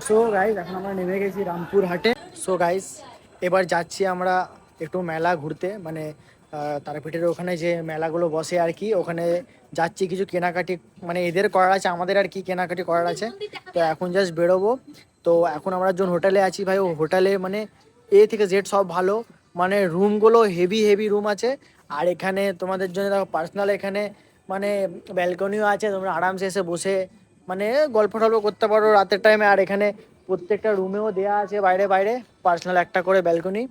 So guys এখন আমরা নেমে গেছি রামপুর হাটে। সো গাইস এবার যাচ্ছি আমরা একটু মেলা ঘুরতে, মানে তারাপীঠের ওখানে যে মেলাগুলো বসে আর কি, ওখানে যাচ্ছি কিছু কেনাকাটি, মানে এদের করার আছে, আমাদের আর কি কেনাকাটি করার আছে। তো এখন জাস্ট বেরোবো। তো এখন আমরা যখন হোটেলে আছি ভাই, ও হোটেলে মানে এ থেকে জেড সব ভালো, মানে রুমগুলো হেভি হেভি রুম আছে। আর এখানে তোমাদের জন্য দেখো পার্সোনাল এখানে মানে ব্যালকনিও আছে, তোমরা আরামসে এসে বসে মানে গল্প টল্প করতে পারো রাতের টাইমে। আর এখানে প্রত্যেকটা রুমেও দেয়া আছে বাইরে বাইরে পার্সোনাল একটা করে ব্যালকনি,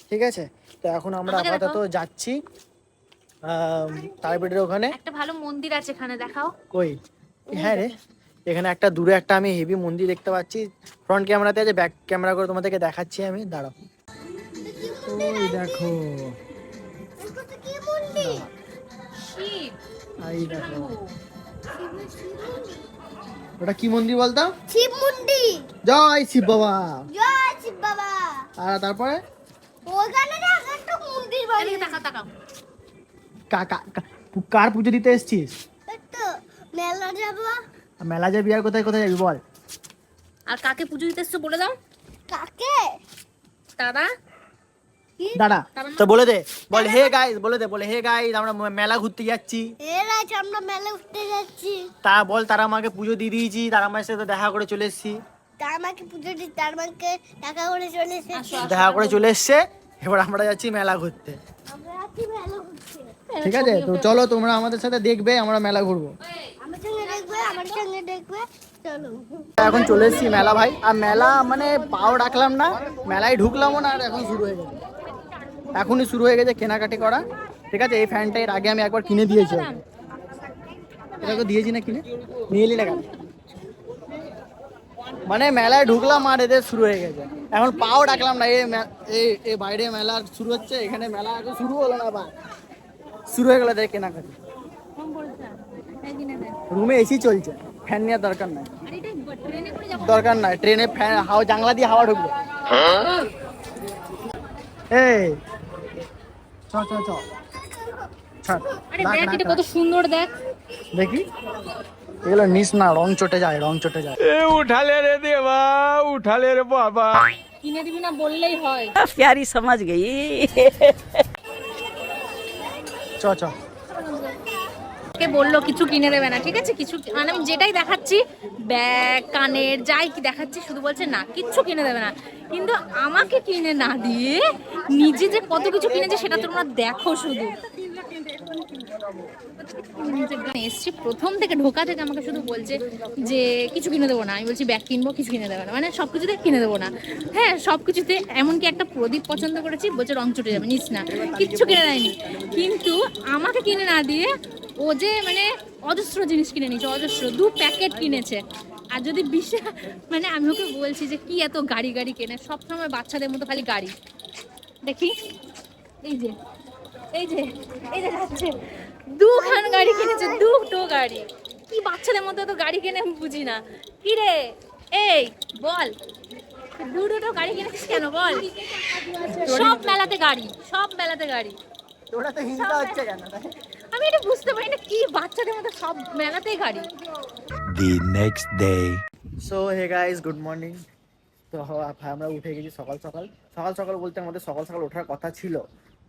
ঠিক আছে। তো এখন আমরা আপাতত যাচ্ছি তারাপীঠের ওখানে। একটা ভালো মন্দির আছে এখানে, দেখাও। কই? হ্যাঁ রে, এখানে একটা দূরে একটা আমি হেভি মন্দির দেখতে পাচ্ছি, ফ্রন্ট ক্যামেরাতে আছে, ব্যাক ক্যামেরা করে তোমাদেরকে দেখাচ্ছি আমি, দাঁড়াও। ওই দেখো, এই দেখো, ওটা কি মন্দির বলতো? শিব মন্দির। জয় শিব বাবা, জয় শিব বাবা। আর তারপরে ওখানে একটা মন্দির বানিয়ে তাকাও। কার পুজো দিতে এসেছিস? তো মেলা যাব। মেলা যাবি, আর কোথায় কোথায় যাবি বল? আর কাকে পুজো দিতে এসছো বলে দাও। কাকে? দাদা দাদা তো বলে দে, বল হে গাইস, বলে দে, বলে হে গাইস আমরা মেলা ঘুরতে যাচ্ছি। হে গাইস আমরা মেলা ঘুরতে যাচ্ছি। তা বল, তারা আমাকে পুজো দিয়ে দিয়েছি, তারা আমার সাথে দেখা করে চলে এসেছি। তার মাকে পুজো দিই, তার মাকে দেখা করে চলে এসেছি। দেখা করে চলে এসছে, এবার আমরা যাচ্ছি মেলা ঘুরতে। আমরা যাচ্ছি মেলা ঘুরতে। ঠিক আছে, তো চলো তোমরা আমাদের সাথে দেখবে আমরা মেলা ঘুরবো। আমার সঙ্গে দেখবে, আমার সঙ্গে দেখবে, চলো। এখন চলে এসেছি মেলা ভাই, আর মেলা মানে পাও রাখলাম না, মেলায় ঢুকলামও না, আর এখন শুরু হয়ে গেছে, এখনই শুরু হয়ে গেছে কেনাকাটি করা। ঠিক আছে, এই ফ্যানটা এর আগে আমি একবার কিনে দিয়েছি, এটা তো দিয়েছি না কিনে, নিয়ে এলি না কেন? মানে মেলায় ঢুকলাম আর এদের শুরু হয়ে গেছে, এখন পাও ডাকলাম না। এই বাইরে মেলা শুরু হচ্ছে, এখানে মেলা এখন শুরু হলো না, বা শুরু হয়ে গেল এদের কেনাকাটি। রুমে এসি চলছে, ফ্যান নেওয়ার দরকার নাই, দরকার নাই। ট্রেনে ফ্যান হাওয়া, জানলা দিয়ে হাওয়া ঢুকবে। এই চ চ চ, কত সুন্দর দেখ, দেখি এগুলো নিস না, রং চটে যায়, রং চটে যায়। এ উঠালে রে দেবা, উঠালে রে বাবা। কিনে দিবি না বললেই হয়। प्यारी समझ गई। চ চ, কে বললো কিছু কিনে দেবে না, ঠিক আছে? কিছু মানে আমি যেটাই দেখাচ্ছি, ব্যাগ কানের যাই কি দেখাচ্ছি, শুধু বলছে না কিচ্ছু কিনে দেবে না। কিন্তু আমাকে কিনে না দিয়ে নিজে যে কত কিছু কিনেছে সেটা তোমরা দেখো শুধু। এসছি প্রথম থেকে, ঢোকা থেকে আমাকে শুধু বলছে যে কিছু কিনে দেবো না। আমি বলছি ব্যাগ কিনবো, কিছু কিনে দেবো না, মানে সবকিছুতে কিনে দেবো না। হ্যাঁ সবকিছুতে, এমনকি একটা প্রদীপ পছন্দ করেছি, বলছে রং চটে যাবে, নিস না, কিচ্ছু কিনে দেয়নি। কিন্তু আমাকে কিনে না দিয়ে ও যে মানে অজস্র জিনিস কিনে নিয়েছে, অজস্র 2 প্যাকেট কিনেছে। আর যদি বিশাল, মানে আমি ওকে বলছি যে কি এত গাড়ি গাড়ি কেনে, সবসময় বাচ্চাদের মতো খালি গাড়ি। দেখি এই যে এই যে এই যে যাচ্ছে, 2খান গাড়ি কিনেছে, 2টো গাড়ি। কি বাচ্চাদের মতো তো গাড়ি কিনে আমি বুঝি না। কি রে এই বল, 2টো গাড়ি কিনেছিস কেন বল? সব মেলাতে গাড়ি, সব মেলাতে গাড়ি। তোরা তো হিংসা হচ্ছে কেন? আমি এটা বুঝতে পারি না, কি বাচ্চাদের মতো সব মেলাতেই গাড়ি। The next day. So hey guys, good morning. তো আমরা উঠে গেছি সকাল সকাল, সকাল সকাল বলতে আমাদের সকাল সকাল ওঠার কথা ছিল,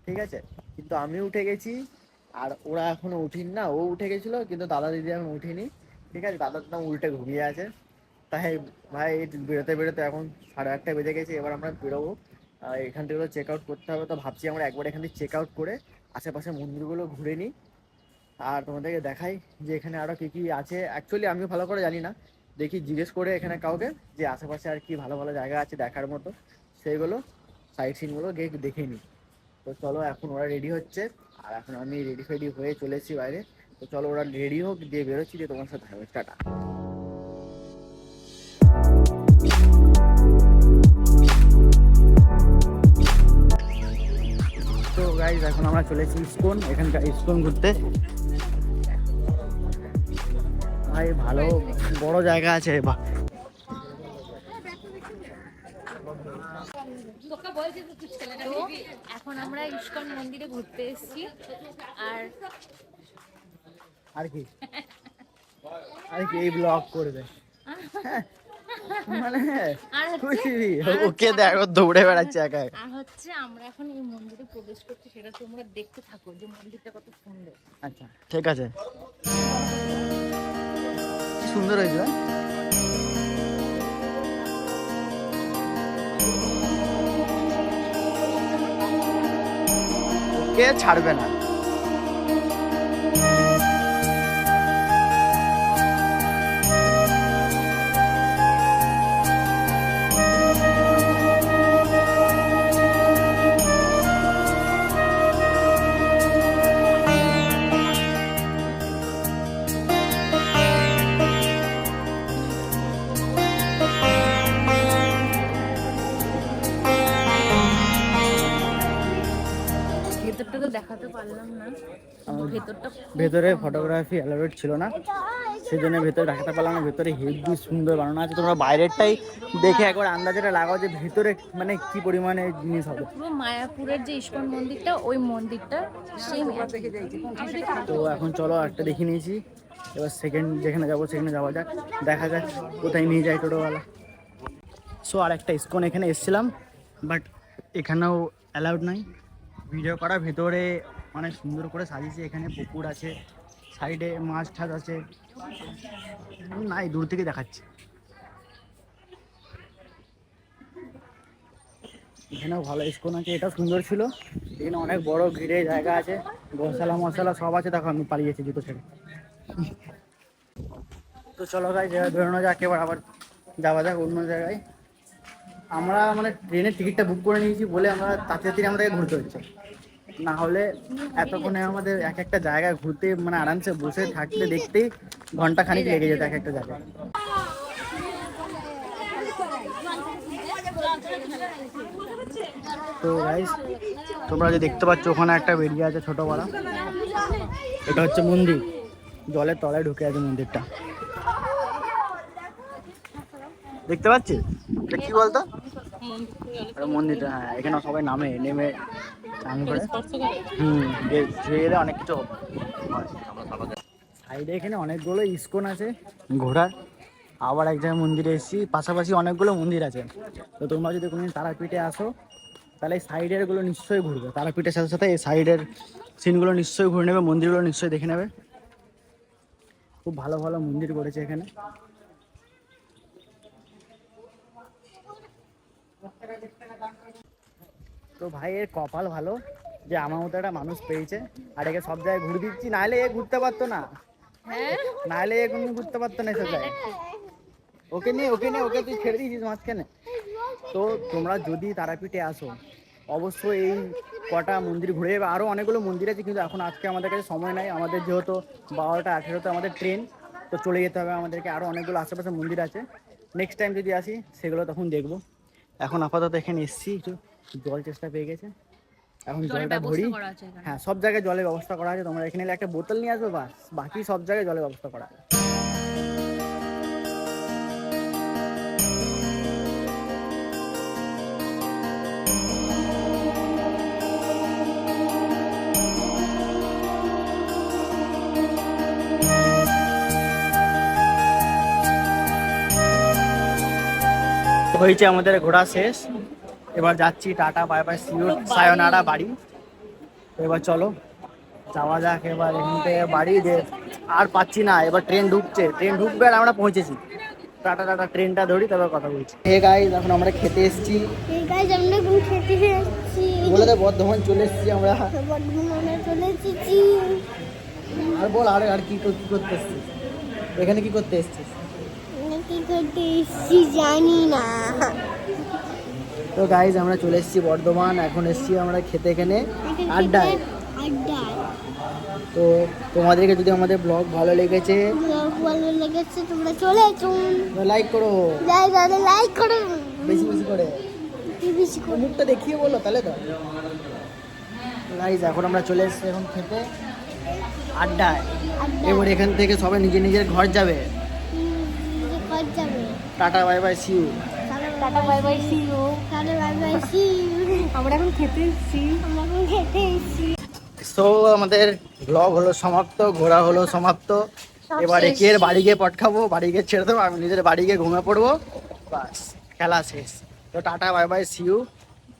ঠিক আছে, কিন্তু আমি উঠে গেছি আর ওরা এখনো উঠিনি। না, ও উঠে গেছিলো কিন্তু দাদা দিদি এখন উঠিনি, ঠিক আছে, দাদা তো উল্টে ঘুমিয়ে আছে। তাই ভাই বেরোতে বেরোতে এখন 8:30 বেজে গেছে, এবার আমরা বেরোবো। এখান থেকে চেক আউট করতে হবে, তো ভাবছি আমরা একবার এখান থেকে চেক আউট করে আশেপাশে মন্দিরগুলো ঘুরে নিই, আর তোমাদেরকে দেখাই যে এখানে আরও কী কী আছে। অ্যাকচুয়ালি আমিও ভালো করে জানি না, দেখি জিজ্ঞেস করে এখানে কাউকে যে আশেপাশে আর কি ভালো ভালো জায়গা আছে দেখার মতো, সেইগুলো সাইট সিনগুলো গিয়ে দেখে নিই। তো চলো, এখন ওরা রেডি হচ্ছে আর এখন আমি রেডি ফেডি হয়ে চলে এসেছি বাইরে। তো চলো ওরা রেডি হোক, দিয়ে বেরোচ্ছি, দিয়ে তোমার সাথে হবে। টাটা। তো গাইজ এখন আমরা চলেছি ইস্কন, এখানকার ইস্কন ঘুরতে। ভাই ভালো বড় জায়গা আছে। এখন আমরা ইস্কন মন্দিরে ঘুরতে এসেছি। আর আর কি আর কি এই ব্লগ করবে হ্যাঁ, মানে আর হচ্ছে- খুশি আর ওকে দেখো দৌড়ে বেড়াচ্ছে একা একা। আর হচ্ছে আমরা এখন এই মন্দিরে প্রবেশ করছি, সেটা তোমরা দেখতে থাকো যে মন্দিরটা কত সুন্দর। আচ্ছা ঠিক আছে, কি সুন্দর হয়েছে না? ওকে ছাড়বে না। ভেতরটা তো দেখাতে পারলাম না, ভেতরটা ভেতরে ফটোগ্রাফি অ্যালাউড ছিল না, সেই জন্য ভেতরে দেখাতে পারলাম না। ভেতরে হেভি সুন্দর বানানো আছে, তোমরা বাইরেরটাই দেখে একবার আন্দাজটা লাগাও যে ভেতরে মানে কি পরিমাণে জিনিস হবে। পুরো মায়াপুরের যে ইস্কন মন্দিরটা, ওই মন্দিরটা সেম। তো এখন চলো একটা দেখে নিয়েছি, এবার সেকেন্ড যেখানে যাবো সেখানে যাওয়া যাক, দেখা যাক কোথায় নিয়ে যায় টোটোওয়ালা। সো আর একটা ইস্কন এখানে এসেছিলাম, বাট এখানেও অ্যালাউড নাই ভিডিও করা। ভেতরে অনেক সুন্দর করে সাজিয়েছে, এখানে পুকুর আছে, সাইডে মাছ ঠাছ আছে, নাই দূর থেকে দেখাচ্ছে। এখানেও ভালো ইস্কন আছে, এটা সুন্দর ছিল। এখানে অনেক বড় ঘিরে জায়গা আছে, মশলা মশলা সব আছে। দেখো আমি পালিয়েছি জুতো ছেড়ে। তো চলো গাই বেরোনো যাক, এবার আবার যাওয়া যাক অন্য জায়গায়। আমরা মানে ট্রেনের টিকিটটা বুক করে নিয়েছি বলে আমরা তাড়াতাড়ি আমাদেরকে ঘুরতে হচ্ছে, না হলে এতক্ষণে আমাদের এক একটা জায়গায় ঘুরতে মানে আরামসে বসে থাকতে দেখতেই ঘন্টা খানিক লেগে যেত এক একটা জায়গায়। তো গাইস তোমরা যে দেখতে পাচ্ছ ওখানে একটা বেরিয়ে আছে ছোট বড়, এটা হচ্ছে মন্দির, জলের তলায় ঢুকে আছে মন্দিরটা, দেখতে পাচ্ছিস? এটা কি বলতো মন্দিরটা? হ্যাঁ, এখানে সবাই নামে, নেমে স্নান করে ছুঁয়ে গেলে অনেক কিছু হবে। সাইডে এখানে অনেকগুলো ইস্কন আছে ঘোরার, আবার এক জায়গায় মন্দিরে এসেছি, পাশাপাশি অনেকগুলো মন্দির আছে। তো তোমরা যদি কোনোদিন তারাপীঠে আসো তাহলে এই সাইডের গুলো নিশ্চয়ই ঘুরবে, তারাপীঠের সাথে সাথে এই সাইডের সিনগুলো নিশ্চয়ই ঘুরে নেবে, মন্দিরগুলো নিশ্চয়ই দেখে নেবে। খুব ভালো ভালো মন্দির করেছে এখানে। তো ভাই এর কপাল ভালো যে আমার মতো একটা মানুষ পেয়েছে, আর একে সব জায়গায় ঘুরে দিচ্ছি, নাহলে এ ঘুরতে পারতো না, নাহলে এ কোনো ঘুরতে পারতো না এসব জায়গায়। ওকে নিয়ে ওকে তুই ছেড়ে দিয়েছিস মাঝখানে। তো তোমরা যদি তারাপীঠে আসো অবশ্যই এই কটা মন্দির ঘুরে যাবে, আরও অনেকগুলো মন্দির আছে, কিন্তু এখন আজকে আমাদের কাছে সময় নাই, আমাদের যেহেতু 12টা 18তে আমাদের ট্রেন, তো চলে যেতে হবে আমাদেরকে। আরও অনেকগুলো আশেপাশে মন্দির আছে, নেক্সট টাইম যদি আসি সেগুলো তখন দেখবো। এখন আপাতত এখানে এসছি, একটু জল চেষ্টা পেয়ে গেছে, এখন জলটা ভরি। হ্যাঁ, সব জায়গায় জলের ব্যবস্থা করা আছে, তোমরা এখানে এলে একটা বোতল নিয়ে আসবে বাস, বাকি সব জায়গায় জলের ব্যবস্থা করা আছে। হয়েছে আমাদের ঘোরা শেষ, এবার যাচ্ছি, টাটা বাই বাই সিউ সায়োনারা বাড়ি। তো এবার চলো যাওয়া যাক এবার এখান থেকে বাড়ি, যে আর পাচ্ছি না, এবার ট্রেন ঢুকছে, ট্রেন ঢুকবে আর আমরা পৌঁছেছি। টাটা টাটা, ট্রেনটা ধরি তারপর কথা বলছি। হে গাইস, এখন আমরা খেতে এসেছি, এই গাইস আমরা এখন খেতে এসেছি, বলে দে বর্ধমান চলে এসেছি আমরা। বর্ধমানে চলে এসেছি। আর বল আর কি করতে এসেছিস এখানে, কি করতে এসেছিস? কি করতে এসেছি জানি না। তো গাইস আমরা চলে এসেছি বর্ধমান, এখন এসেছি আমরা খেতে এখানে আড্ডায়। তো তোমাদেরকে যদি আমাদের ব্লগ ভালো লেগেছে, তোমরা চলে আসুন, লাইক করো, লাইক করো বেশি বেশি করে, বেশি করে। মুখটা দেখিয়ে বলো তাহলে তো। গাইস এখন আমরা চলে এসেছি এখন খেতে আড্ডায়, এবার এখান থেকে সবাই নিজের নিজের ঘর যাবে। Tata bye bye see you, tata bye bye see you. Tata bye bye see you. আমরা এখন খেতে এসেছি। খেতে এসেছি। সো আমাদের ব্লগ হলো সমাপ্ত, ঘোরা হলো সমাপ্ত, এবারে শেষ। কে বাড়ি গিয়ে পট খাবো, বাড়ি গিয়ে ছেড়ে দেবো, আমি নিজের বাড়ি গিয়ে ঘুমিয়ে পড়বো, বাস খেলা শেষ। তো tata bye bye, see you.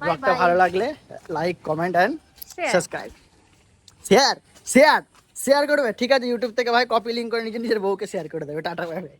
ব্লগটা bye. ভালো লাগলে like comment and Share. Subscribe, share share share করবে, ঠিক আছে? ইউটিউব থেকে ভাই কপি লিঙ্ক করে নিজের বউকে শেয়ার করে দেবে। Tata bye by.